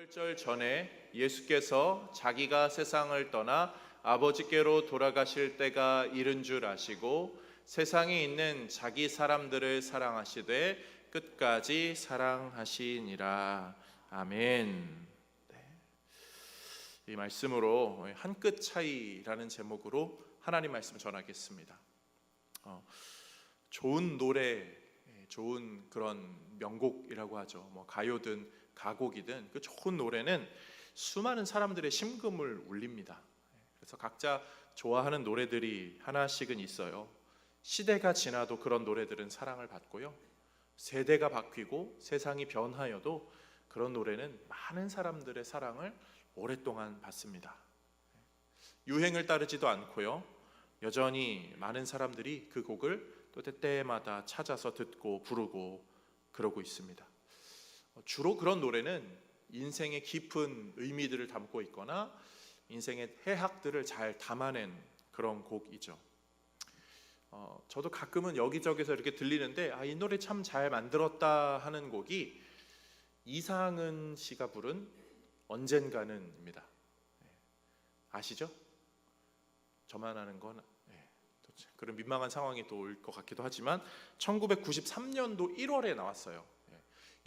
부활절 전에 예수께서 자기가 세상을 떠나 아버지께로 돌아가실 때가 이른 줄 아시고 세상에 있는 자기 사람들을 사랑하시되 끝까지 사랑하시니라. 아멘. 이 말씀으로 한 끗 차이라는 제목으로 하나님 말씀 전하겠습니다. 좋은 노래, 좋은 그런 명곡이라고 하죠. 뭐 가요든 가곡이든 그 좋은 노래는 수많은 사람들의 심금을 울립니다. 그래서 각자 좋아하는 노래들이 하나씩은 있어요. 시대가 지나도 그런 노래들은 사랑을 받고요. 세대가 바뀌고 세상이 변하여도 그런 노래는 많은 사람들의 사랑을 오랫동안 받습니다. 유행을 따르지도 않고요. 여전히 많은 사람들이 그 곡을 또 때때마다 찾아서 듣고 부르고 그러고 있습니다. 주로 그런 노래는 인생의 깊은 의미들을 담고 있거나 인생의 해학들을 잘 담아낸 그런 곡이죠. 저도 가끔은 여기저기서 이렇게 들리는데 이 노래 참 잘 만들었다 하는 곡이 이상은 씨가 부른 언젠가는입니다. 아시죠? 저만 아는 건 그런 민망한 상황이 또 올 것 같기도 하지만 1993년도 1월에 나왔어요.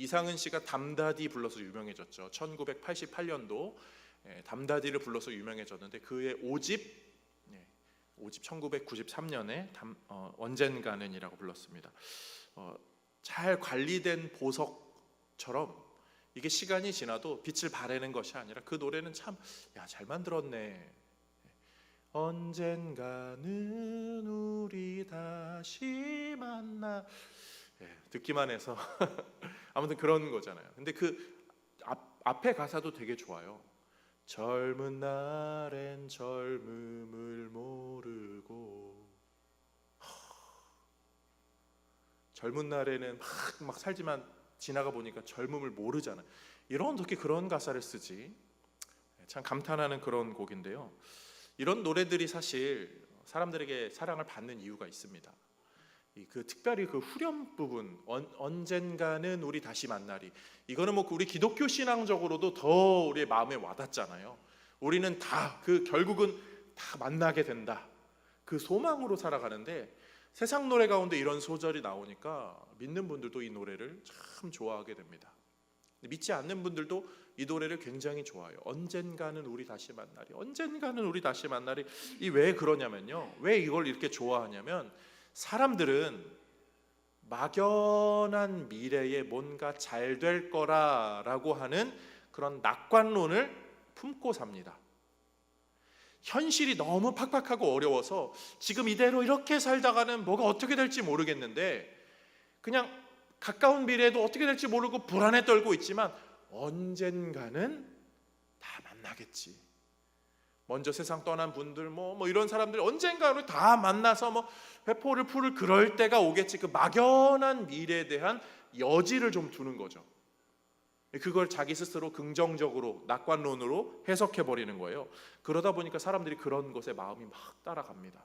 이상은 씨가 담다디 불러서 유명해졌죠. 1988년도 담다디를 불러서 유명해졌는데 그의 5집 1993년에 언젠가는이라고 불렀습니다. 잘 관리된 보석처럼 이게 시간이 지나도 빛을 발하는 것이 아니라 그 노래는 참 잘 만들었네. 언젠가는 우리 다시 만나. 듣기만 해서 아무튼 그런 거잖아요. 근데 그 앞에 가사도 되게 좋아요. 젊은 날엔 젊음을 모르고. 젊은 날에는 막 살지만 지나가 보니까 젊음을 모르잖아요. 이런 어떻게 그런 가사를 쓰지? 참 감탄하는 그런 곡인데요. 이런 노래들이 사실 사람들에게 사랑을 받는 이유가 있습니다. 특별히 그 후렴 부분 언젠가는 우리 다시 만나리, 이거는 뭐 우리 기독교 신앙적으로도 더 우리의 마음에 와닿잖아요. 우리는 다 결국은 다 만나게 된다, 그 소망으로 살아가는데 세상 노래 가운데 이런 소절이 나오니까 믿는 분들도 이 노래를 참 좋아하게 됩니다. 믿지 않는 분들도 이 노래를 굉장히 좋아해요. 언젠가는 우리 다시 만나리, 언젠가는 우리 다시 만나리. 이 왜 그러냐면요, 왜 이걸 이렇게 좋아하냐면 사람들은 막연한 미래에 뭔가 잘 될 거라라고 하는 그런 낙관론을 품고 삽니다. 현실이 너무 팍팍하고 어려워서 지금 이대로 이렇게 살다가는 뭐가 어떻게 될지 모르겠는데 그냥 가까운 미래에도 어떻게 될지 모르고 불안에 떨고 있지만 언젠가는 다 만나겠지. 먼저 세상 떠난 분들 뭐 이런 사람들 언젠가 다 만나서 회포를 풀을 그럴 때가 오겠지. 그 막연한 미래에 대한 여지를 좀 두는 거죠. 그걸 자기 스스로 긍정적으로 낙관론으로 해석해 버리는 거예요. 그러다 보니까 사람들이 그런 것에 마음이 막 따라갑니다.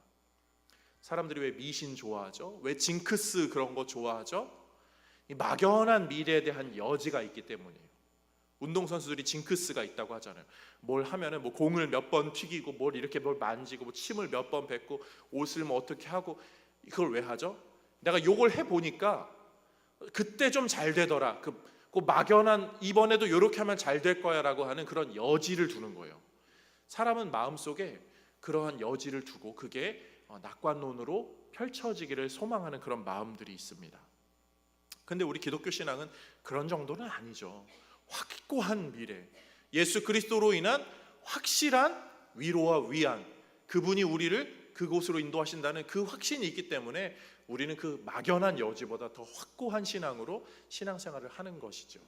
사람들이 왜 미신 좋아하죠? 왜 징크스 그런 거 좋아하죠? 이 막연한 미래에 대한 여지가 있기 때문이에요. 운동선수들이 징크스가 있다고 하잖아요. 뭘 하면은 공을 몇 번 튀기고 뭘 만지고 침을 몇 번 뱉고 옷을 어떻게 하고, 이걸 왜 하죠? 내가 요걸 해보니까 그때 좀 잘 되더라. 그 막연한 이번에도 이렇게 하면 잘 될 거야 라고 하는 그런 여지를 두는 거예요. 사람은 마음속에 그러한 여지를 두고 그게 낙관론으로 펼쳐지기를 소망하는 그런 마음들이 있습니다. 근데 우리 기독교 신앙은 그런 정도는 아니죠. 확고한 미래, 예수 그리스도로 인한 확실한 위로와 위안, 그분이 우리를 그곳으로 인도하신다는 그 확신이 있기 때문에 우리는 그 막연한 여지보다 더 확고한 신앙으로 신앙생활을 하는 것이죠.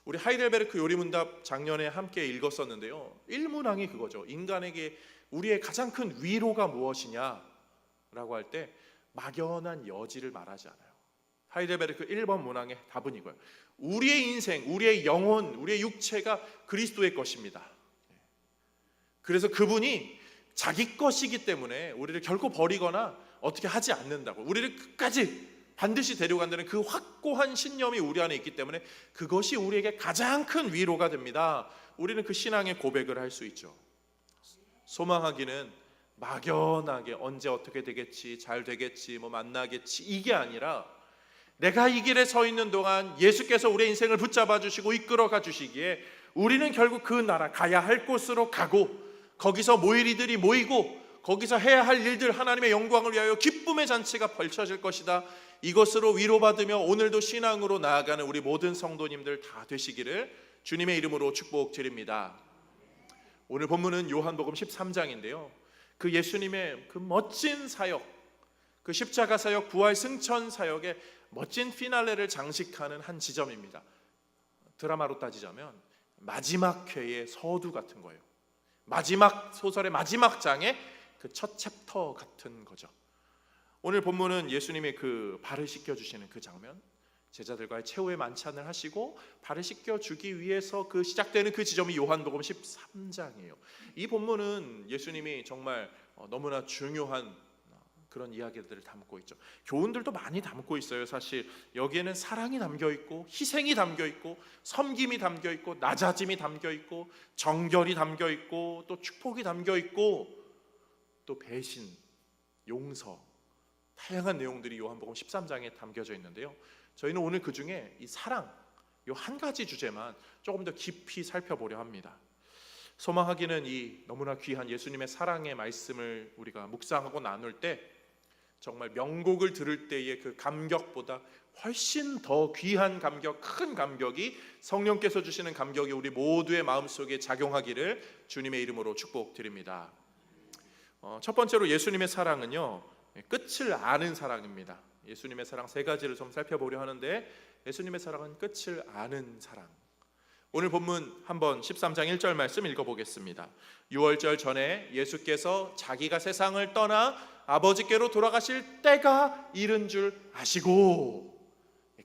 우리 하이델베르크 요리문답 작년에 함께 읽었었는데요, 1문항이 그거죠. 인간에게 우리의 가장 큰 위로가 무엇이냐라고 할 때 막연한 여지를 말하지 않아요. 하이델베르크 1번 문항의 답은 이거예요. 우리의 인생, 우리의 영혼, 우리의 육체가 그리스도의 것입니다. 그래서 그분이 자기 것이기 때문에 우리를 결코 버리거나 어떻게 하지 않는다고, 우리를 끝까지 반드시 데려간다는 그 확고한 신념이 우리 안에 있기 때문에 그것이 우리에게 가장 큰 위로가 됩니다. 우리는 그 신앙의 고백을 할 수 있죠. 소망하기는 막연하게 언제 어떻게 되겠지, 잘 되겠지, 뭐 만나겠지, 이게 아니라 내가 이 길에 서 있는 동안 예수께서 우리의 인생을 붙잡아 주시고 이끌어가 주시기에 우리는 결국 그 나라, 가야 할 곳으로 가고 거기서 모일 이들이 모이고 거기서 해야 할 일들, 하나님의 영광을 위하여 기쁨의 잔치가 펼쳐질 것이다. 이것으로 위로받으며 오늘도 신앙으로 나아가는 우리 모든 성도님들 다 되시기를 주님의 이름으로 축복드립니다. 오늘 본문은 요한복음 13장인데요 그 예수님의 그 멋진 사역, 그 십자가 사역, 부활 승천 사역의 멋진 피날레를 장식하는 한 지점입니다. 드라마로 따지자면 마지막 회의 서두 같은 거예요. 마지막 소설의 마지막 장의 그 첫 챕터 같은 거죠. 오늘 본문은 예수님이 그 발을 씻겨주시는 그 장면, 제자들과의 최후의 만찬을 하시고 발을 씻겨주기 위해서 그 시작되는 그 지점이 요한복음 13장이에요. 이 본문은 예수님이 정말 너무나 중요한 그런 이야기들을 담고 있죠. 교훈들도 많이 담고 있어요. 사실 여기에는 사랑이 담겨 있고 희생이 담겨 있고 섬김이 담겨 있고 낮아짐이 담겨 있고 정결이 담겨 있고 또 축복이 담겨 있고 또 배신, 용서, 다양한 내용들이 요한복음 13장에 담겨져 있는데요 저희는 오늘 그 중에 이 사랑, 이 한 가지 주제만 조금 더 깊이 살펴보려 합니다. 소망하기는 이 너무나 귀한 예수님의 사랑의 말씀을 우리가 묵상하고 나눌 때 정말 명곡을 들을 때의 그 감격보다 훨씬 더 귀한 감격, 큰 감격이 성령께서 주시는 감격이 우리 모두의 마음속에 작용하기를 주님의 이름으로 축복드립니다. 첫 번째로 예수님의 사랑은요 끝을 아는 사랑입니다. 예수님의 사랑 세 가지를 좀 살펴보려 하는데 예수님의 사랑은 끝을 아는 사랑. 오늘 본문 한번 13장 1절 말씀 읽어보겠습니다. 유월절 전에 예수께서 자기가 세상을 떠나 아버지께로 돌아가실 때가 이른 줄 아시고,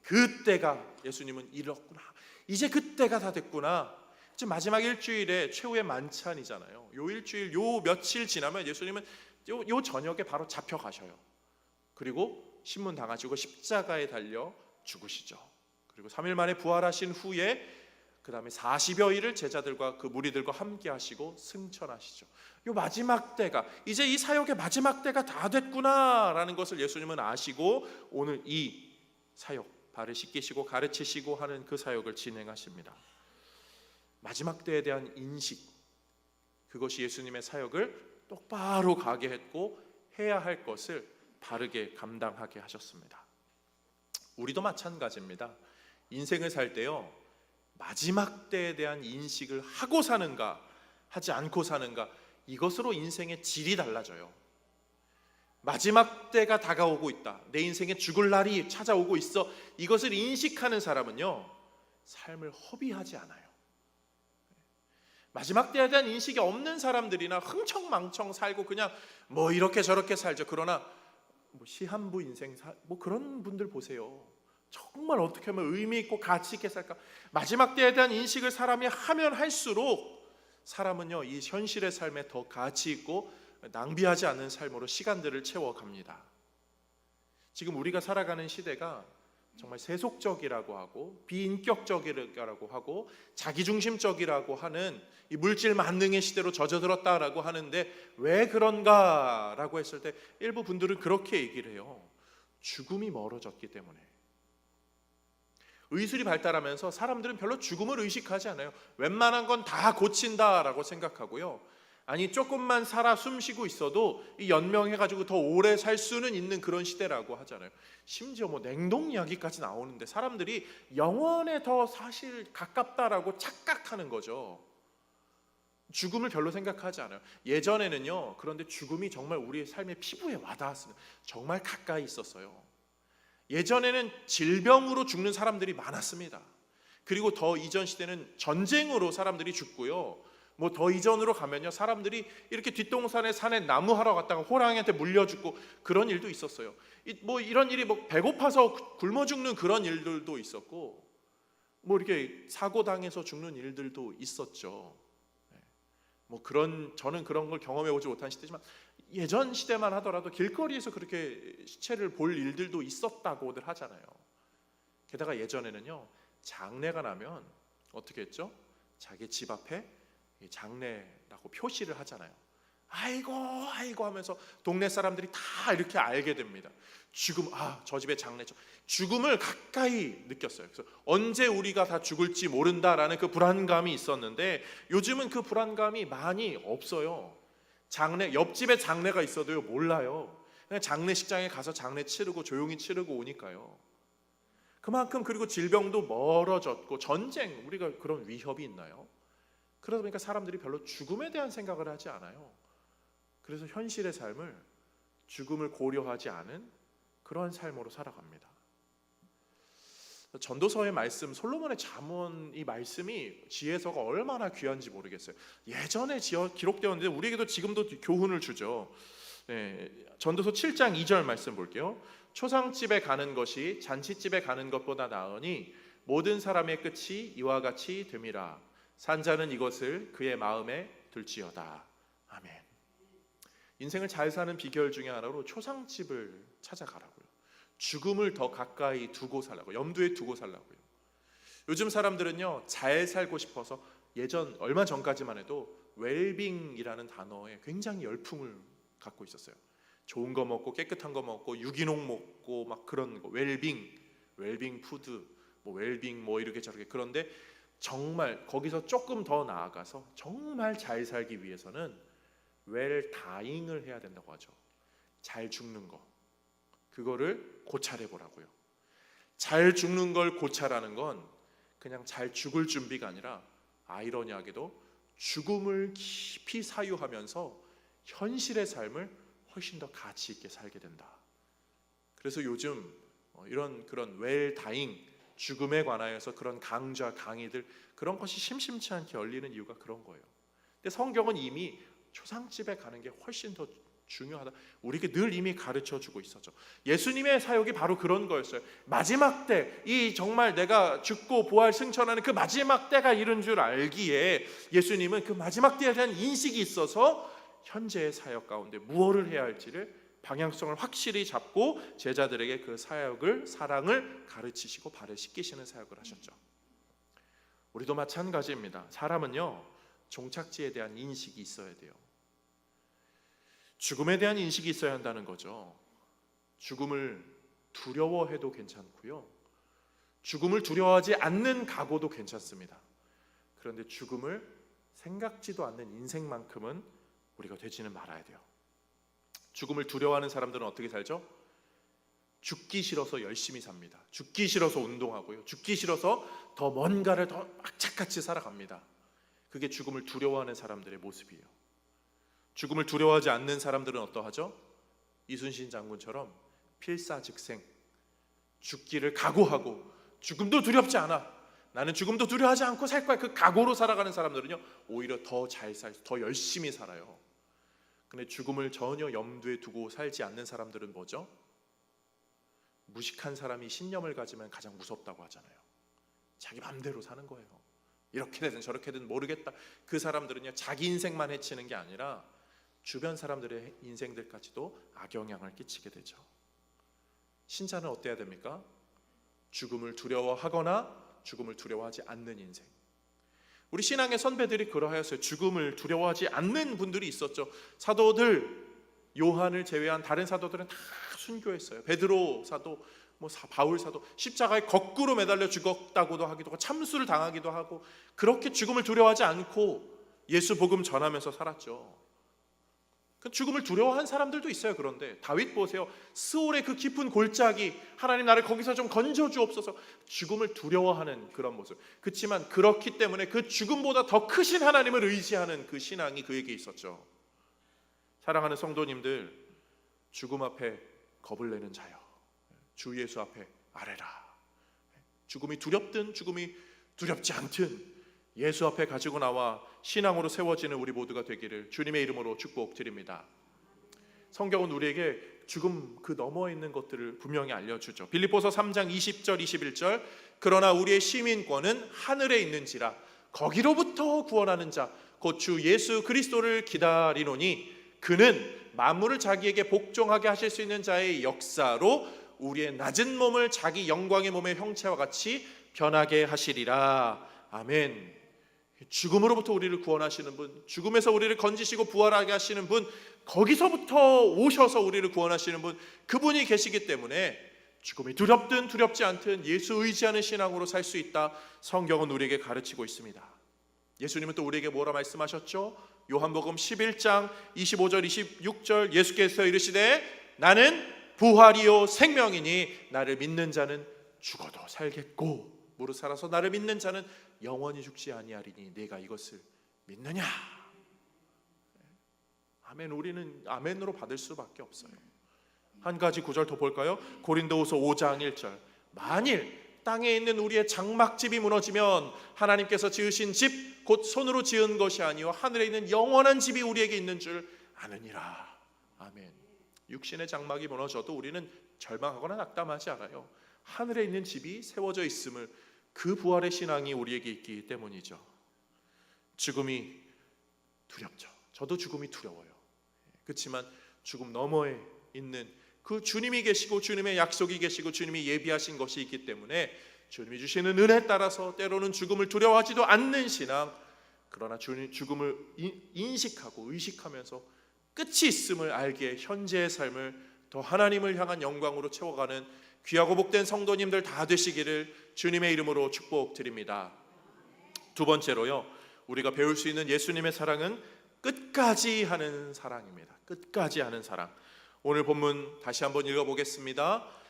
그 때가 예수님은 이르렀구나, 이제 그 때가 다 됐구나. 지금 마지막 일주일에 최후의 만찬이잖아요. 요 일주일, 요 며칠 지나면 예수님은 요 저녁에 바로 잡혀가셔요. 그리고 신문 당하시고 십자가에 달려 죽으시죠. 그리고 3일 만에 부활하신 후에 그 다음에 40여일을 제자들과 그 무리들과 함께 하시고 승천하시죠. 요 마지막 때가, 이제 이 사역의 마지막 때가 다 됐구나라는 것을 예수님은 아시고 오늘 이 사역, 발을 씻기시고 가르치시고 하는 그 사역을 진행하십니다. 마지막 때에 대한 인식, 그것이 예수님의 사역을 똑바로 가게 했고 해야 할 것을 바르게 감당하게 하셨습니다. 우리도 마찬가지입니다. 인생을 살 때요 마지막 때에 대한 인식을 하고 사는가 하지 않고 사는가, 이것으로 인생의 질이 달라져요. 마지막 때가 다가오고 있다, 내 인생에 죽을 날이 찾아오고 있어, 이것을 인식하는 사람은요 삶을 허비하지 않아요. 마지막 때에 대한 인식이 없는 사람들이나 흥청망청 살고 그냥 뭐 이렇게 저렇게 살죠. 그러나 뭐 시한부 인생 뭐 그런 분들 보세요. 정말 어떻게 하면 의미 있고 가치 있게 살까. 마지막 때에 대한 인식을 사람이 하면 할수록 사람은요 이 현실의 삶에 더 가치 있고 낭비하지 않는 삶으로 시간들을 채워갑니다. 지금 우리가 살아가는 시대가 정말 세속적이라고 하고 비인격적이라고 하고 자기중심적이라고 하는 이 물질 만능의 시대로 젖어들었다라고 하는데 왜 그런가라고 했을 때 일부 분들은 그렇게 얘기를 해요. 죽음이 멀어졌기 때문에. 의술이 발달하면서 사람들은 별로 죽음을 의식하지 않아요. 웬만한 건 다 고친다라고 생각하고요. 아니 조금만 살아 숨쉬고 있어도 이 연명해가지고 더 오래 살 수는 있는 그런 시대라고 하잖아요. 심지어 뭐 냉동 이야기까지 나오는데 사람들이 영원에 더 사실 가깝다라고 착각하는 거죠. 죽음을 별로 생각하지 않아요. 예전에는요 그런데 죽음이 정말 우리의 삶의 피부에 와닿았습니다. 정말 가까이 있었어요. 예전에는 질병으로 죽는 사람들이 많았습니다. 그리고 더 이전 시대는 전쟁으로 사람들이 죽고요. 뭐 더 이전으로 가면요 사람들이 이렇게 뒷동산에 산에 나무 하러 갔다가 호랑이한테 물려 죽고 그런 일도 있었어요. 뭐 이런 일이 뭐 배고파서 굶어 죽는 그런 일들도 있었고 뭐 이렇게 사고 당해서 죽는 일들도 있었죠. 뭐 저는 그런 걸 경험해 보지 못한 시대지만 예전 시대만 하더라도 길거리에서 그렇게 시체를 볼 일들도 있었다고들 하잖아요. 게다가 예전에는요, 장례가 나면 어떻게 했죠? 자기 집 앞에 장례라고 표시를 하잖아요. 아이고 아이고 하면서 동네 사람들이 다 이렇게 알게 됩니다. 죽음, 저 집에 장례죠. 죽음을 가까이 느꼈어요. 그래서 언제 우리가 다 죽을지 모른다라는 그 불안감이 있었는데 요즘은 그 불안감이 많이 없어요. 장례, 옆집에 장례가 있어도요 몰라요. 그냥 장례식장에 가서 장례 치르고 조용히 치르고 오니까요. 그만큼, 그리고 질병도 멀어졌고, 전쟁, 우리가 그런 위협이 있나요? 그러다 보니까 사람들이 별로 죽음에 대한 생각을 하지 않아요. 그래서 현실의 삶을, 죽음을 고려하지 않은 그런 삶으로 살아갑니다. 전도서의 말씀, 솔로몬의 잠언, 이 말씀이 지혜서가 얼마나 귀한지 모르겠어요. 예전에 기록되어 있는데 우리에게도 지금도 교훈을 주죠. 전도서 7장 2절 말씀 볼게요. 초상집에 가는 것이 잔치집에 가는 것보다 나으니 모든 사람의 끝이 이와 같이 됨이라. 산자는 이것을 그의 마음에 둘지어다. 아멘. 인생을 잘 사는 비결 중에 하나로 초상집을 찾아가라고요. 죽음을 더 가까이 두고 살라고, 염두에 두고 살라고요. 요즘 사람들은요, 잘 살고 싶어서 예전 얼마 전까지만 해도 웰빙이라는 단어에 굉장히 열풍을 갖고 있었어요. 좋은 거 먹고 깨끗한 거 먹고 유기농 먹고 막 그런 거, 웰빙 푸드, 뭐 웰빙 뭐 이렇게 저렇게. 그런데 정말 거기서 조금 더 나아가서 정말 잘 살기 위해서는 웰다잉을 해야 된다고 하죠. 잘 죽는 거, 그거를 고찰해 보라고요. 잘 죽는 걸 고찰하는 건 그냥 잘 죽을 준비가 아니라, 아이러니하게도 죽음을 깊이 사유하면서 현실의 삶을 훨씬 더 가치 있게 살게 된다. 그래서 요즘 이런 그런 웰다잉, 죽음에 관하여서 그런 강좌, 강의들, 그런 것이 심심치 않게 열리는 이유가 그런 거예요. 근데 성경은 이미 초상집에 가는 게 훨씬 더 중요하다, 우리에게 늘 이미 가르쳐주고 있었죠. 예수님의 사역이 바로 그런 거였어요. 마지막 때, 이 정말 내가 죽고 부활 승천하는 그 마지막 때가 이른 줄 알기에 예수님은 그 마지막 때에 대한 인식이 있어서 현재의 사역 가운데 무엇을 해야 할지를 방향성을 확실히 잡고 제자들에게 그 사역을, 사랑을 가르치시고 발을시키시는 사역을 하셨죠. 우리도 마찬가지입니다. 사람은요, 종착지에 대한 인식이 있어야 돼요. 죽음에 대한 인식이 있어야 한다는 거죠. 죽음을 두려워해도 괜찮고요, 죽음을 두려워하지 않는 각오도 괜찮습니다. 그런데 죽음을 생각지도 않는 인생만큼은 우리가 되지는 말아야 돼요. 죽음을 두려워하는 사람들은 어떻게 살죠? 죽기 싫어서 열심히 삽니다. 죽기 싫어서 운동하고요, 죽기 싫어서 더 뭔가를 더 악착같이 살아갑니다. 그게 죽음을 두려워하는 사람들의 모습이에요. 죽음을 두려워하지 않는 사람들은 어떠하죠? 이순신 장군처럼 필사즉생, 죽기를 각오하고 죽음도 두렵지 않아, 나는 죽음도 두려워하지 않고 살 거야, 그 각오로 살아가는 사람들은요 오히려 더 잘 살고 더 열심히 살아요. 근데 죽음을 전혀 염두에 두고 살지 않는 사람들은 뭐죠? 무식한 사람이 신념을 가지면 가장 무섭다고 하잖아요. 자기 맘대로 사는 거예요. 이렇게 되든 저렇게 되든 모르겠다. 그 사람들은요, 자기 인생만 해치는 게 아니라 주변 사람들의 인생들까지도 악영향을 끼치게 되죠. 신자는 어때야 됩니까? 죽음을 두려워하거나 죽음을 두려워하지 않는 인생. 우리 신앙의 선배들이 그러하였어요. 죽음을 두려워하지 않는 분들이 있었죠. 사도들, 요한을 제외한 다른 사도들은 다 순교했어요. 베드로 사도, 바울 사도 십자가에 거꾸로 매달려 죽었다고도 하기도 하고 참수를 당하기도 하고, 그렇게 죽음을 두려워하지 않고 예수 복음 전하면서 살았죠. 죽음을 두려워한 사람들도 있어요. 그런데 다윗 보세요. 스올의 그 깊은 골짜기, 하나님 나를 거기서 좀 건져주옵소서, 죽음을 두려워하는 그런 모습. 그렇지만 그렇기 때문에 그 죽음보다 더 크신 하나님을 의지하는 그 신앙이 그에게 있었죠. 사랑하는 성도님들, 죽음 앞에 겁을 내는 자여, 주 예수 앞에 아뢰라. 죽음이 두렵든 죽음이 두렵지 않든 예수 앞에 가지고 나와 신앙으로 세워지는 우리 모두가 되기를 주님의 이름으로 축복드립니다. 성경은 우리에게 죽음 그 너머에 있는 것들을 분명히 알려주죠. 빌립보서 3장 20절 21절, 그러나 우리의 시민권은 하늘에 있는지라 거기로부터 구원하는 자 곧 주 예수 그리스도를 기다리노니 그는 만물을 자기에게 복종하게 하실 수 있는 자의 역사로 우리의 낮은 몸을 자기 영광의 몸의 형체와 같이 변하게 하시리라. 아멘. 죽음으로부터 우리를 구원하시는 분, 죽음에서 우리를 건지시고 부활하게 하시는 분, 거기서부터 오셔서 우리를 구원하시는 분, 그분이 계시기 때문에 죽음이 두렵든 두렵지 않든 예수 의지하는 신앙으로 살 수 있다. 성경은 우리에게 가르치고 있습니다. 예수님은 또 우리에게 뭐라 말씀하셨죠? 요한복음 11장 25절 26절 예수께서 이르시되 나는 부활이요 생명이니 나를 믿는 자는 죽어도 살겠고 무릇 살아서 나를 믿는 자는 영원히 죽지 아니하리니 내가 이것을 믿느냐? 아멘. 우리는 아멘으로 받을 수밖에 없어요. 한 가지 구절 더 볼까요? 고린도후서 5장 1절 만일 땅에 있는 우리의 장막집이 무너지면 하나님께서 지으신 집 곧 손으로 지은 것이 아니요 하늘에 있는 영원한 집이 우리에게 있는 줄 아느니라. 아멘. 육신의 장막이 무너져도 우리는 절망하거나 낙담하지 않아요. 하늘에 있는 집이 세워져 있음을, 그 부활의 신앙이 우리에게 있기 때문이죠. 죽음이 두렵죠. 저도 죽음이 두려워요. 그렇지만 죽음 너머에 있는 그 주님이 계시고 주님의 약속이 계시고 주님이 예비하신 것이 있기 때문에 주님이 주시는 은혜에 따라서 때로는 죽음을 두려워하지도 않는 신앙, 그러나 죽음을 인식하고 의식하면서 끝이 있음을 알기에 현재의 삶을 더 하나님을 향한 영광으로 채워가는 귀하고 복된 성도님들 다 되시기를 주님의 이름으로 축복드립니다. 두 번째로요, 우리가 배울 수 있는 예수님의 사랑은 끝까지 하는 사랑입니다. 끝까지 하는 사랑. 오늘 본문 다시 한번 읽어보겠습니다.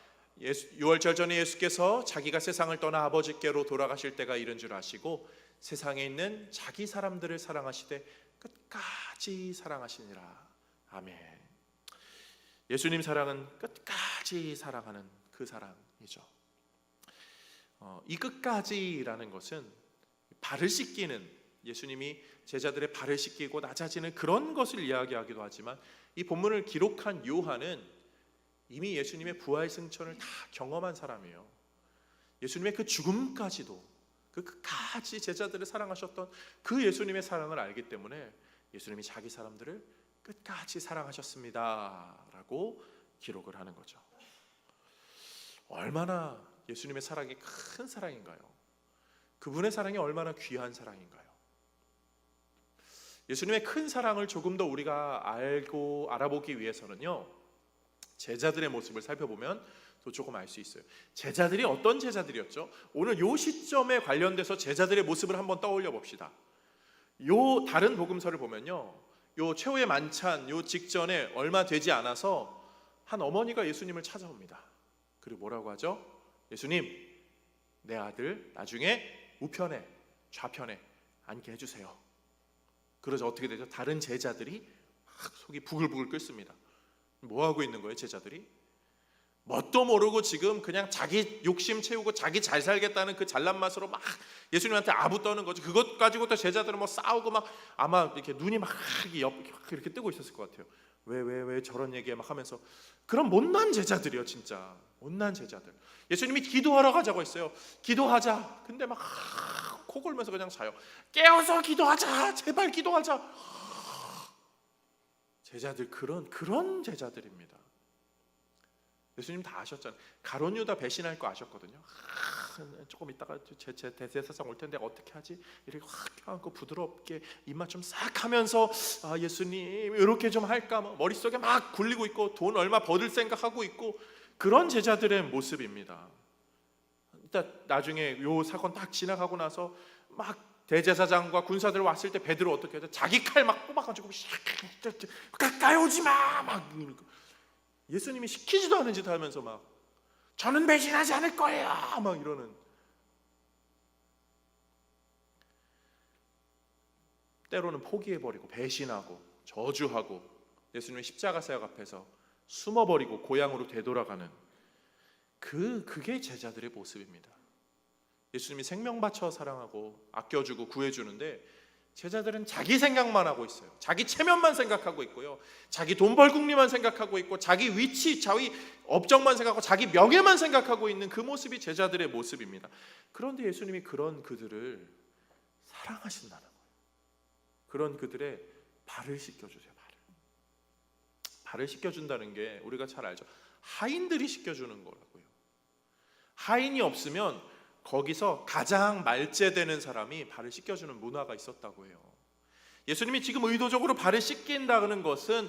유월절 전에 예수께서 자기가 세상을 떠나 아버지께로 돌아가실 때가 이른 줄 아시고 세상에 있는 자기 사람들을 사랑하시되 끝까지 사랑하시니라. 아멘. 예수님 사랑은 끝까지 사랑하는 그 사랑이죠. 이 끝까지라는 것은 발을 씻기는, 예수님이 제자들의 발을 씻기고 낮아지는 그런 것을 이야기하기도 하지만 이 본문을 기록한 요한은 이미 예수님의 부활 승천을 다 경험한 사람이에요. 예수님의 그 죽음까지도, 그 끝까지 제자들을 사랑하셨던 그 예수님의 사랑을 알기 때문에 예수님이 자기 사람들을 끝까지 사랑하셨습니다 라고 기록을 하는 거죠. 얼마나 예수님의 사랑이 큰 사랑인가요? 그분의 사랑이 얼마나 귀한 사랑인가요? 예수님의 큰 사랑을 조금 더 우리가 알고 알아보기 위해서는요, 제자들의 모습을 살펴보면 또 조금 알 수 있어요. 제자들이 어떤 제자들이었죠? 오늘 요 시점에 관련돼서 제자들의 모습을 한번 떠올려 봅시다. 요 다른 복음서를 보면요, 요 최후의 만찬 요 직전에 얼마 되지 않아서 한 어머니가 예수님을 찾아옵니다. 그리고 뭐라고 하죠? 예수님, 내 아들 나중에 우편에 좌편에 앉게 해주세요. 그러자 어떻게 되죠? 다른 제자들이 막 속이 부글부글 끓습니다. 뭐 하고 있는 거예요, 제자들이? 뭣도 모르고 지금 그냥 자기 욕심 채우고 자기 잘 살겠다는 그 잘난 맛으로 막 예수님한테 아부 떠는 거죠. 그것 가지고 또 제자들은 뭐 싸우고 막 아마 이렇게 눈이 막 이렇게 뜨고 있었을 것 같아요. 왜 저런 얘기 막 하면서. 그런 못난 제자들이요, 진짜 못난 제자들. 예수님이 기도하러 가자고 했어요. 기도하자. 근데 막 코 골면서 그냥 자요. 깨어서 기도하자, 제발 기도하자. 제자들 그런 제자들입니다. 예수님 다 아셨잖아요. 가룟 유다 배신할 거 아셨거든요. 조금 있다가 제 대제사장 올 텐데 어떻게 하지? 이렇게 확 껴안고 부드럽게 입맛 좀 싹 하면서 예수님 이렇게 좀 할까? 머릿속에 막 굴리고 있고 돈 얼마 버들 생각하고 있고 그런 제자들의 모습입니다. 일단 나중에 요 사건 딱 지나가고 나서 막 대제사장과 군사들 왔을 때 베드로 어떻게 하죠? 자기 칼 막 뽑아가지고 가까이 오지 마! 막 예수님이 시키지도 않은 짓 하면서 막 저는 배신하지 않을 거예요! 막 이러는. 때로는 포기해버리고 배신하고 저주하고 예수님의 십자가 사역 앞에서 숨어버리고 고향으로 되돌아가는 그게 제자들의 모습입니다. 예수님이 생명 바쳐 사랑하고 아껴주고 구해주는데 제자들은 자기 생각만 하고 있어요. 자기 체면만 생각하고 있고요, 자기 돈 벌 궁리만 생각하고 있고 자기 위치, 자기 업적만 생각하고 자기 명예만 생각하고 있는 그 모습이 제자들의 모습입니다. 그런데 예수님이 그런 그들을 사랑하신다는 거예요. 그런 그들의 발을 씻겨주세요. 발을 씻겨준다는 게 우리가 잘 알죠. 하인들이 씻겨주는 거라고요. 하인이 없으면 거기서 가장 말제되는 사람이 발을 씻겨주는 문화가 있었다고 해요. 예수님이 지금 의도적으로 발을 씻긴다는 것은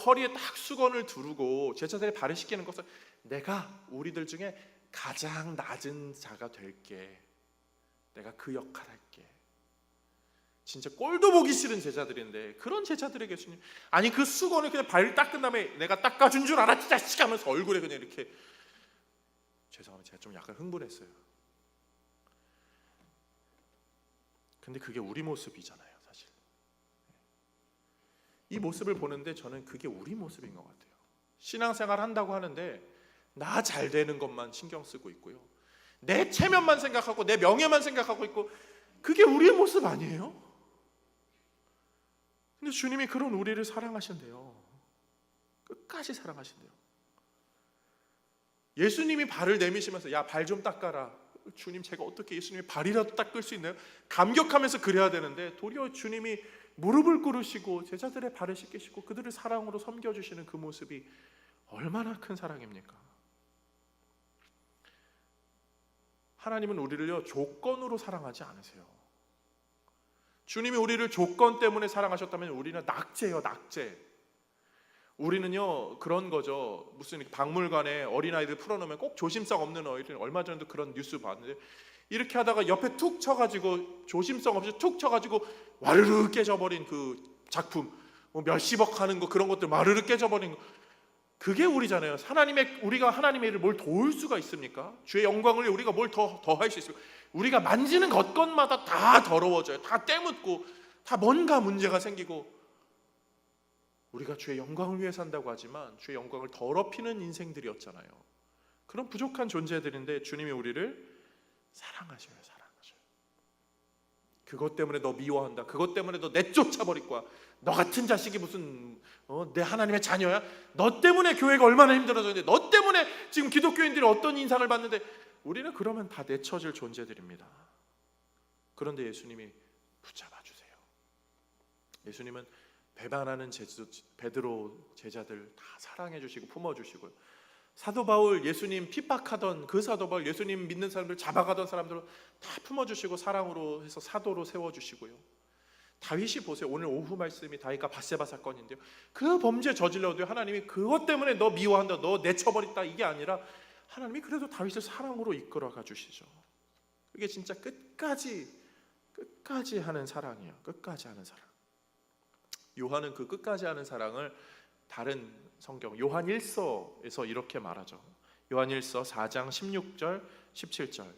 허리에 딱 수건을 두르고 제자들의 발을 씻기는 것은 내가 우리들 중에 가장 낮은 자가 될게, 내가 그 역할 할게. 진짜 꼴도 보기 싫은 제자들인데 그런 제자들에게 예수님, 아니 그 수건을 그냥 발 닦은 다음에 내가 닦아준 줄 알았지 자식 하면서 얼굴에 그냥 이렇게, 죄송합니다, 제가 좀 약간 흥분했어요. 근데 그게 우리 모습이잖아요. 사실 이 모습을 보는데 저는 그게 우리 모습인 것 같아요. 신앙생활 한다고 하는데 나 잘 되는 것만 신경 쓰고 있고요, 내 체면만 생각하고 내 명예만 생각하고 있고, 그게 우리의 모습 아니에요? 근데 주님이 그런 우리를 사랑하신대요. 끝까지 사랑하신대요. 예수님이 발을 내미시면서 야, 발 좀 닦아라. 주님, 제가 어떻게 예수님의 발이라도 닦을 수 있나요? 감격하면서 그래야 되는데 도리어 주님이 무릎을 꿇으시고 제자들의 발을 씻기시고 그들을 사랑으로 섬겨주시는 그 모습이 얼마나 큰 사랑입니까? 하나님은 우리를요 조건으로 사랑하지 않으세요. 주님이 우리를 조건 때문에 사랑하셨다면 우리는 낙제예요, 낙제. 우리는요 그런 거죠. 무슨 박물관에 어린아이들 풀어놓으면 꼭 조심성 없는 어린이, 얼마 전에도 그런 뉴스 봤는데 이렇게 하다가 옆에 툭 쳐가지고 조심성 없이 툭 쳐가지고 와르르 깨져버린 그 작품, 뭐 몇십억 하는 거 그런 것들 와르르 깨져버린 거, 그게 우리잖아요. 우리가 하나님의 일을 뭘 도울 수가 있습니까? 주의 영광을 위해 우리가 뭘 더 할 수 있습니까? 우리가 만지는 것마다 다 더러워져요. 다 때묻고 다 뭔가 문제가 생기고, 우리가 주의 영광을 위해 산다고 하지만 주의 영광을 더럽히는 인생들이었잖아요. 그런 부족한 존재들인데 주님이 우리를 사랑하셔요. 그것 때문에 너 미워한다, 그것 때문에 너 내쫓아버릴 거야, 너 같은 자식이 무슨 내 하나님의 자녀야? 너 때문에 교회가 얼마나 힘들어졌는데, 너 때문에 지금 기독교인들이 어떤 인상을 받는데, 우리는 그러면 다 내쳐질 존재들입니다. 그런데 예수님이 붙잡아 주세요. 예수님은 배반하는 베드로 제자들 다 사랑해 주시고 품어 주시고요. 사도 바울, 예수님 핍박하던 그 사도 바울, 예수님 믿는 사람들 잡아가던 사람들을 다 품어주시고 사랑으로 해서 사도로 세워주시고요. 다윗이 보세요. 오늘 오후 말씀이 다윗과 밧세바 사건인데요, 그 범죄 저질러도 하나님이 그것 때문에 너 미워한다, 너 내쳐버렸다, 이게 아니라 하나님이 그래도 다윗을 사랑으로 이끌어가 주시죠. 그게 진짜 끝까지 하는 사랑이에요. 끝까지 하는 사랑. 요한은 그 끝까지 하는 사랑을 다른 성경 요한 1서에서 이렇게 말하죠. 요한 1서 4장 16절 17절,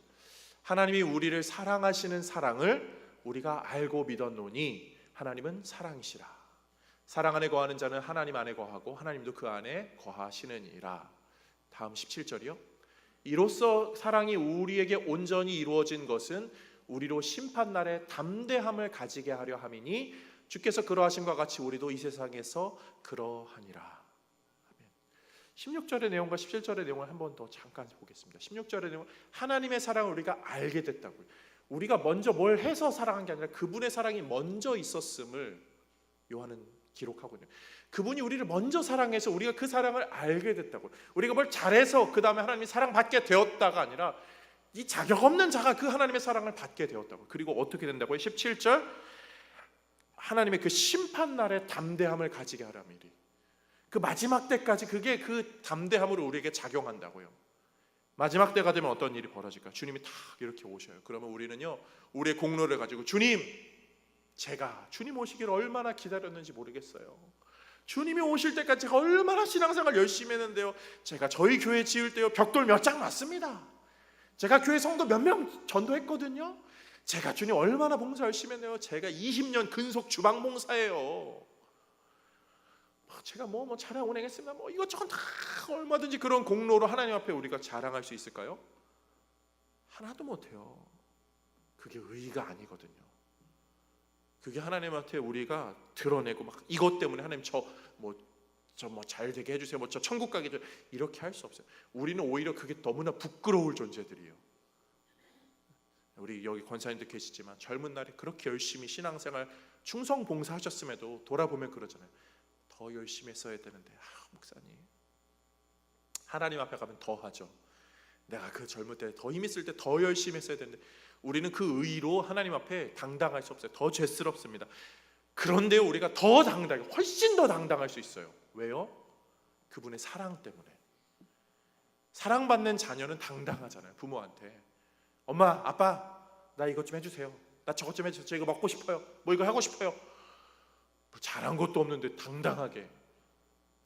하나님이 우리를 사랑하시는 사랑을 우리가 알고 믿었노니 하나님은 사랑이시라. 사랑 안에 거하는 자는 하나님 안에 거하고 하나님도 그 안에 거하시느니라. 다음 17절이요. 이로써 사랑이 우리에게 온전히 이루어진 것은 우리로 심판날에 담대함을 가지게 하려 함이니 주께서 그러하심과 같이 우리도 이 세상에서 그러하니라. 16절의 내용과 17절의 내용을 한 번 더 잠깐 보겠습니다. 16절의 내용은 하나님의 사랑을 우리가 알게 됐다고요. 우리가 먼저 뭘 해서 사랑한 게 아니라 그분의 사랑이 먼저 있었음을 요한은 기록하고 있는, 그분이 우리를 먼저 사랑해서 우리가 그 사랑을 알게 됐다고요. 우리가 뭘 잘해서 그 다음에 하나님이 사랑받게 되었다가 아니라 이 자격 없는 자가 그 하나님의 사랑을 받게 되었다고요. 그리고 어떻게 된다고요? 17절, 하나님의 그 심판날에 담대함을 가지게 하라미리. 그 마지막 때까지 그게 그 담대함으로 우리에게 작용한다고요. 마지막 때가 되면 어떤 일이 벌어질까? 주님이 탁 이렇게 오셔요. 그러면 우리는요 우리의 공로를 가지고, 주님 오시기를 얼마나 기다렸는지 모르겠어요. 주님이 오실 때까지 제가 얼마나 신앙생활 열심히 했는데요, 제가 저희 교회 지을 때요 벽돌 몇 장 맞습니다. 제가 교회 성도 몇 명 전도했거든요. 제가 주님 얼마나 봉사 열심히 했네요. 제가 20년 근속 주방 봉사예요. 제가 뭐 차량 운행했습니다. 뭐 이것저것 다 얼마든지 그런 공로로 하나님 앞에 우리가 자랑할 수 있을까요? 하나도 못해요. 그게 의의가 아니거든요. 그게 하나님한테 우리가 드러내고 막 이것 때문에 하나님 저 잘 되게 해주세요. 저 천국 가게 해주세요. 이렇게 할 수 없어요. 우리는 오히려 그게 너무나 부끄러울 존재들이에요. 우리 여기 권사님들 계시지만 젊은 날에 그렇게 열심히 신앙생활 충성 봉사하셨음에도 돌아보면 그러잖아요. 더 열심히 했어야 되는데 목사님, 하나님 앞에 가면 더 하죠. 내가 그 젊을 때 더 힘 있을 때 더 열심히 했어야 되는데 우리는 그 의의로 하나님 앞에 당당할 수 없어요. 더 죄스럽습니다. 그런데 우리가 더 당당하게, 훨씬 더 당당할 수 있어요. 왜요? 그분의 사랑 때문에. 사랑받는 자녀는 당당하잖아요. 부모한테 엄마, 아빠, 나 이것 좀 해주세요. 나 저것 좀 해주세요. 저 이거 먹고 싶어요. 뭐 이거 하고 싶어요. 뭐 잘한 것도 없는데 당당하게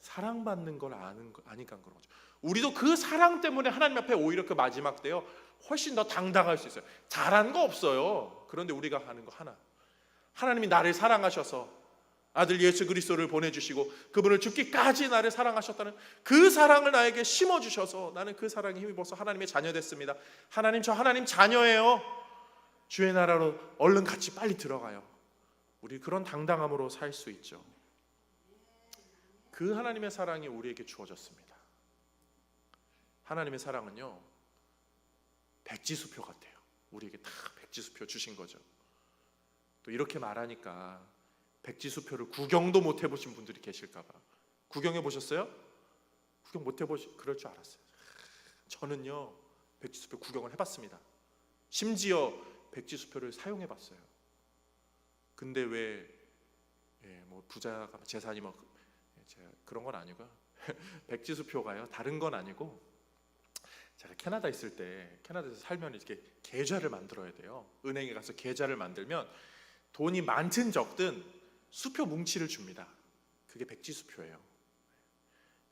사랑받는 걸 아니까 그런 거죠. 우리도 그 사랑 때문에 하나님 앞에 오히려 그 마지막 때요 훨씬 더 당당할 수 있어요. 잘한 거 없어요. 그런데 우리가 하는 거 하나, 하나님이 나를 사랑하셔서 아들 예수 그리스도를 보내주시고 그분을 죽기까지 나를 사랑하셨다는 그 사랑을 나에게 심어주셔서 나는 그 사랑에 힘입어서 하나님의 자녀 됐습니다. 하나님, 저 하나님 자녀예요. 주의 나라로 얼른 같이 빨리 들어가요. 우리 그런 당당함으로 살 수 있죠. 그 하나님의 사랑이 우리에게 주어졌습니다. 하나님의 사랑은요 백지수표 같아요. 우리에게 다 백지수표 주신 거죠. 또 이렇게 말하니까 백지수표를 구경도 못 해보신 분들이 계실까 봐. 구경해 보셨어요? 구경 못 해보시, 그럴 줄 알았어요. 저는요 백지수표 구경을 해봤습니다. 심지어 백지수표를 사용해 봤어요. 근데 왜 뭐 부자가 재산이 뭐 그런 건 아니고요. 백지수표가요 다른 건 아니고, 제가 캐나다 있을 때, 캐나다에서 살면 이렇게 계좌를 만들어야 돼요. 은행에 가서 계좌를 만들면 돈이 많든 적든 수표 뭉치를 줍니다. 그게 백지수표예요.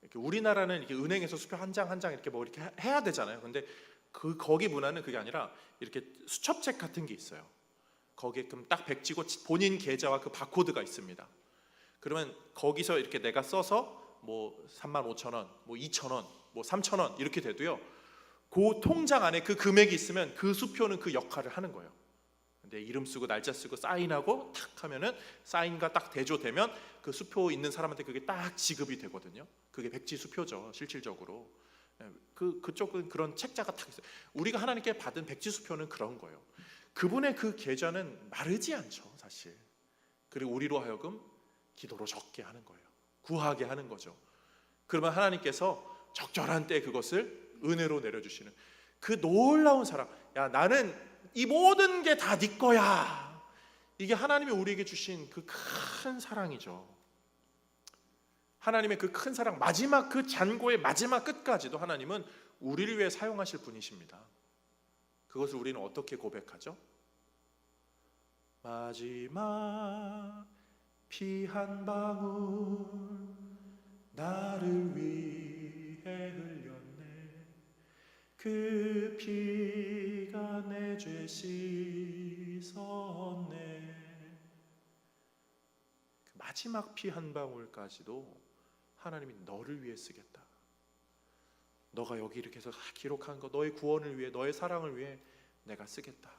이렇게 우리나라는 이렇게 은행에서 수표 한 장 한 장 이렇게 뭐 이렇게 해야 되잖아요. 근데 거기 문화는 그게 아니라 이렇게 수첩책 같은 게 있어요. 거기에 그럼 딱 백지고 본인 계좌와 그 바코드가 있습니다. 그러면 거기서 이렇게 내가 써서 뭐 35,000원, 뭐 2,000원, 뭐 3,000원 이렇게 돼도요, 그 통장 안에 그 금액이 있으면 그 수표는 그 역할을 하는 거예요. 내 이름 쓰고 날짜 쓰고 사인하고 탁 하면은 사인과 딱 대조되면 그 수표 있는 사람한테 그게 딱 지급이 되거든요. 그게 백지 수표죠, 실질적으로. 그쪽은 그런 책자가 딱 있어요. 우리가 하나님께 받은 백지 수표는 그런 거예요. 그분의 그 계좌는 마르지 않죠, 사실. 그리고 우리로 하여금 기도로 적게 하는 거예요. 구하게 하는 거죠. 그러면 하나님께서 적절한 때 그것을 은혜로 내려주시는 그 놀라운 사랑. 야, 나는 이 모든 게 다 네 거야. 이게 하나님이 우리에게 주신 그 큰 사랑이죠. 하나님의 그 큰 사랑, 마지막 그 잔고의 마지막 끝까지도 하나님은 우리를 위해 사용하실 분이십니다. 그것을 우리는 어떻게 고백하죠? 마지막 피 한 방울 나를 위해 흘렸네. 그 피가 내 죄 씻었네. 그 마지막 피 한 방울까지도 하나님이 너를 위해 쓰겠다. 너가 여기 이렇게 해서 기록한 거, 너의 구원을 위해, 너의 사랑을 위해 내가 쓰겠다.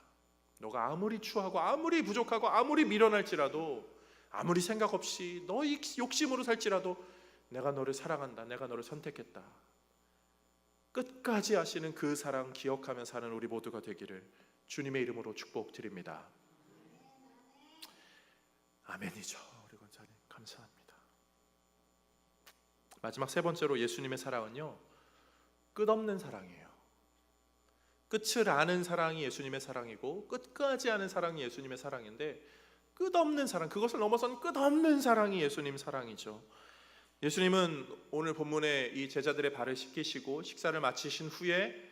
너가 아무리 추하고 아무리 부족하고 아무리 미련할지라도, 아무리 생각 없이 너의 욕심으로 살지라도 내가 너를 사랑한다. 내가 너를 선택했다. 끝까지 하시는 그 사랑 기억하며 사는 우리 모두가 되기를 주님의 이름으로 축복드립니다. 아멘이죠. 우리 권사님 감사합니다. 마지막 세 번째로 예수님의 사랑은요 끝없는 사랑이에요. 끝을 아는 사랑이 예수님의 사랑이고 끝까지 아는 사랑이 예수님의 사랑인데, 끝없는 사랑, 그것을 넘어선 끝없는 사랑이 예수님 사랑이죠. 예수님은 오늘 본문에 이 제자들의 발을 씻기시고 식사를 마치신 후에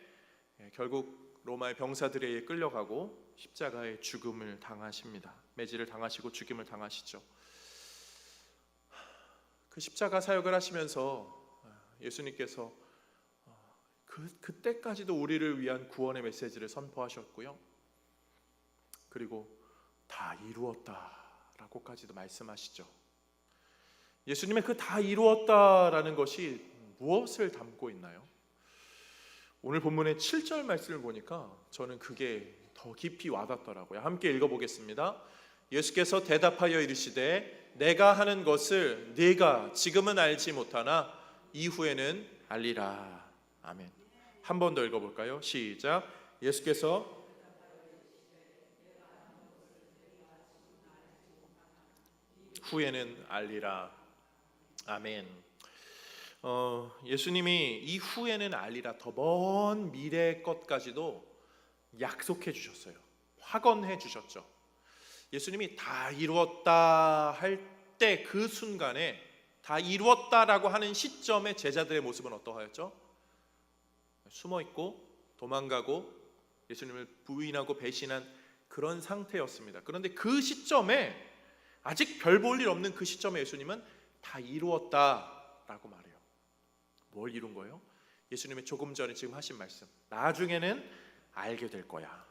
결국 로마의 병사들에 의해 끌려가고 십자가의 죽음을 당하십니다. 매질을 당하시고 죽임을 당하시죠. 그 십자가 사역을 하시면서 예수님께서 그때까지도 우리를 위한 구원의 메시지를 선포하셨고요. 그리고 다 이루었다라고까지도 말씀하시죠. 예수님의 그 다 이루었다라는 것이 무엇을 담고 있나요? 오늘 본문의 7절 말씀을 보니까 저는 그게 더 깊이 와닿더라고요. 함께 읽어보겠습니다. 예수께서 대답하여 이르시되 내가 하는 것을 네가 지금은 알지 못하나 이후에는 알리라. 아멘. 한 번 더 읽어볼까요? 시작. 예수께서 후에는 알리라. 아멘. 예수님이 이후에는 알리라 더 먼 미래의 것까지도 약속해 주셨어요. 확언해 주셨죠. 예수님이 다 이루었다 할 때 그 순간에, 다 이루었다라고 하는 시점에 제자들의 모습은 어떠하였죠? 숨어 있고 도망가고 예수님을 부인하고 배신한 그런 상태였습니다. 그런데 그 시점에, 아직 별 볼 일 없는 그 시점에 예수님은 다 이루었다라고 말해요. 뭘 이룬 거예요? 예수님이 조금 전에 지금 하신 말씀, 나중에는 알게 될 거야.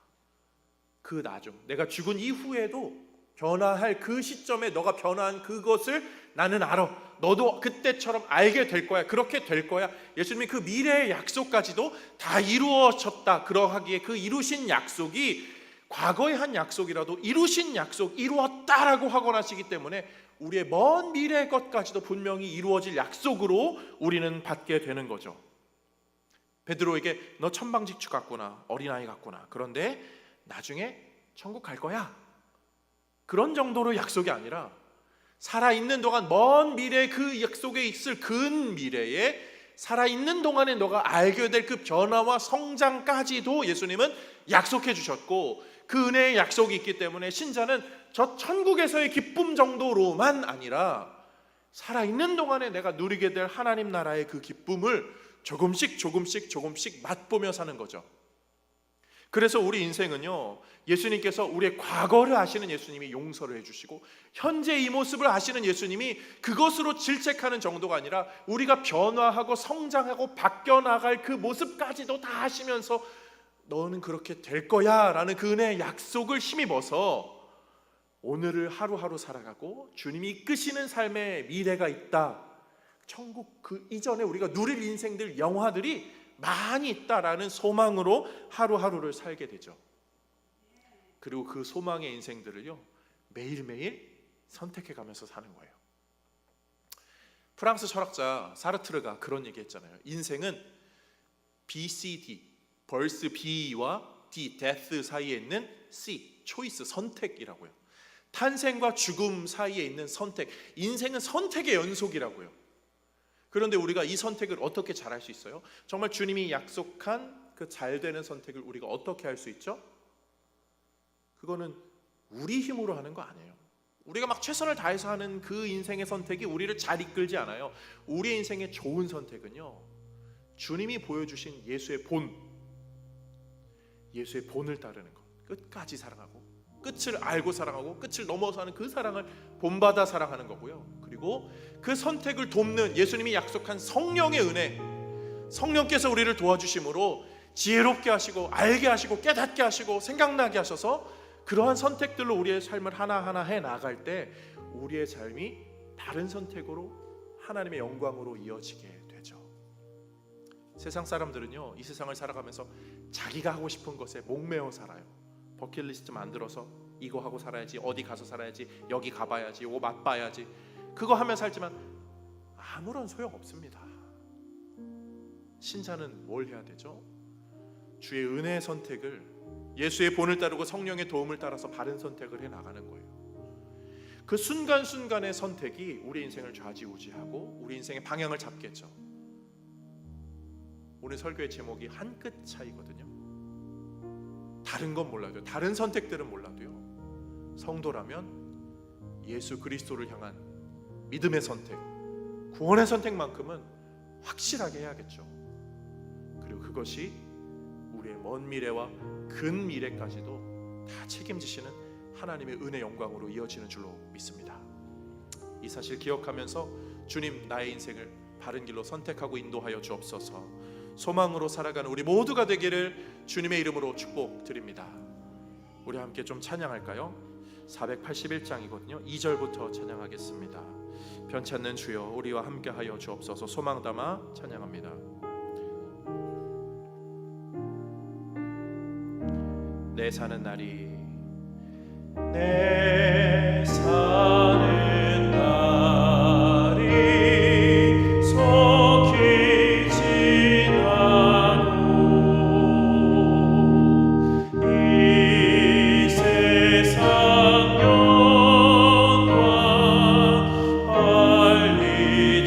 그 나중, 내가 죽은 이후에도 변화할 그 시점에 너가 변화한 그것을 나는 알아. 너도 그때처럼 알게 될 거야. 그렇게 될 거야. 예수님이 그 미래의 약속까지도 다 이루어졌다. 그러하기에 그 이루신 약속이 과거의 한 약속이라도 이루신 약속, 이루었다라고 확언하시기 때문에 우리의 먼 미래의 것까지도 분명히 이루어질 약속으로 우리는 받게 되는 거죠. 베드로에게 너 천방지축 같구나, 어린아이 같구나, 그런데 나중에 천국 갈 거야, 그런 정도로 약속이 아니라 살아있는 동안 먼 미래, 그 약속에 있을 근 미래에 살아있는 동안에 너가 알게 될 그 변화와 성장까지도 예수님은 약속해 주셨고, 그 은혜의 약속이 있기 때문에 신자는 저 천국에서의 기쁨 정도로만 아니라 살아있는 동안에 내가 누리게 될 하나님 나라의 그 기쁨을 조금씩 맛보며 사는 거죠. 그래서 우리 인생은요, 예수님께서 우리의 과거를 아시는 예수님이 용서를 해주시고, 현재 이 모습을 아시는 예수님이 그것으로 질책하는 정도가 아니라 우리가 변화하고 성장하고 바뀌어나갈 그 모습까지도 다 아시면서 너는 그렇게 될 거야 라는 그 은혜의 약속을 힘입어서 오늘을 하루하루 살아가고 주님이 이끄시는 삶의 미래가 있다, 천국 그 이전에 우리가 누릴 인생들, 영화들이 많이 있다라는 소망으로 하루하루를 살게 되죠. 그리고 그 소망의 인생들을요, 매일매일 선택해가면서 사는 거예요. 프랑스 철학자 사르트르가 그런 얘기 했잖아요. 인생은 BCD, 벌스 B와 D, death 사이에 있는 C, choice, 선택이라고요. 탄생과 죽음 사이에 있는 선택, 인생은 선택의 연속이라고요. 그런데 우리가 이 선택을 어떻게 잘할 수 있어요? 정말 주님이 약속한 그 잘되는 선택을 우리가 어떻게 할 수 있죠? 그거는 우리 힘으로 하는 거 아니에요. 우리가 막 최선을 다해서 하는 그 인생의 선택이 우리를 잘 이끌지 않아요. 우리의 인생의 좋은 선택은요, 주님이 보여주신 예수의 본을 따르는 것, 끝까지 사랑하고 끝을 알고 사랑하고 끝을 넘어서 하는 그 사랑을 본받아 사랑하는 거고요. 그리고 그 선택을 돕는 예수님이 약속한 성령의 은혜, 성령께서 우리를 도와주심으로 지혜롭게 하시고 알게 하시고 깨닫게 하시고 생각나게 하셔서 그러한 선택들로 우리의 삶을 하나하나 해 나갈 때 우리의 삶이 다른 선택으로 하나님의 영광으로 이어지게 되죠. 세상 사람들은요, 이 세상을 살아가면서 자기가 하고 싶은 것에 목매어 살아요. 버킷리스트 만들어서 이거 하고 살아야지, 어디 가서 살아야지, 여기 가봐야지, 이거 맛봐야지, 그거 하며 살지만 아무런 소용 없습니다. 신자는 뭘 해야 되죠? 주의 은혜의 선택을, 예수의 본을 따르고 성령의 도움을 따라서 바른 선택을 해 나가는 거예요. 그 순간순간의 선택이 우리 인생을 좌지우지하고 우리 인생의 방향을 잡겠죠. 오늘 설교의 제목이 한 끗 차이거든요. 다른 건 몰라도요, 다른 선택들은 몰라도요, 성도라면 예수 그리스도를 향한 믿음의 선택, 구원의 선택만큼은 확실하게 해야겠죠. 그리고 그것이 우리의 먼 미래와 근 미래까지도 다 책임지시는 하나님의 은혜 영광으로 이어지는 줄로 믿습니다. 이 사실 기억하면서 주님, 나의 인생을 바른 길로 선택하고 인도하여 주옵소서. 소망으로 살아가는 우리 모두가 되기를 주님의 이름으로 축복드립니다. 우리 함께 좀 찬양할까요? 481장이거든요. 2절부터 찬양하겠습니다. 변찮는 주여 우리와 함께하여 주옵소서. 소망 담아 찬양합니다. 내 사는 날이, 내 사는 날이 속히 지나고 이 세상 영광 빨리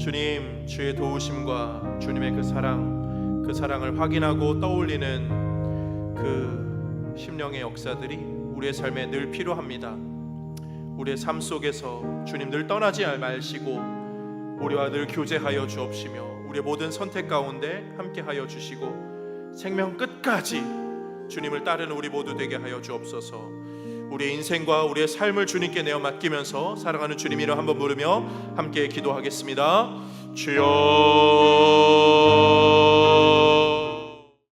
주님, 주의 도우심과 주님의 그 사랑을 확인하고 떠올리는 그 심령의 역사들이 우리의 삶에 늘 필요합니다. 우리의 삶 속에서 주님 늘 떠나지 마시고 우리와 늘 교제하여 주옵시며 우리의 모든 선택 가운데 함께하여 주시고 생명 끝까지 주님을 따르는 우리 모두 되게 하여 주옵소서. 우리의 인생과 우리의 삶을 주님께 내어 맡기면서 사랑하는 주님 이름 한번 부르며 함께 기도하겠습니다. 주여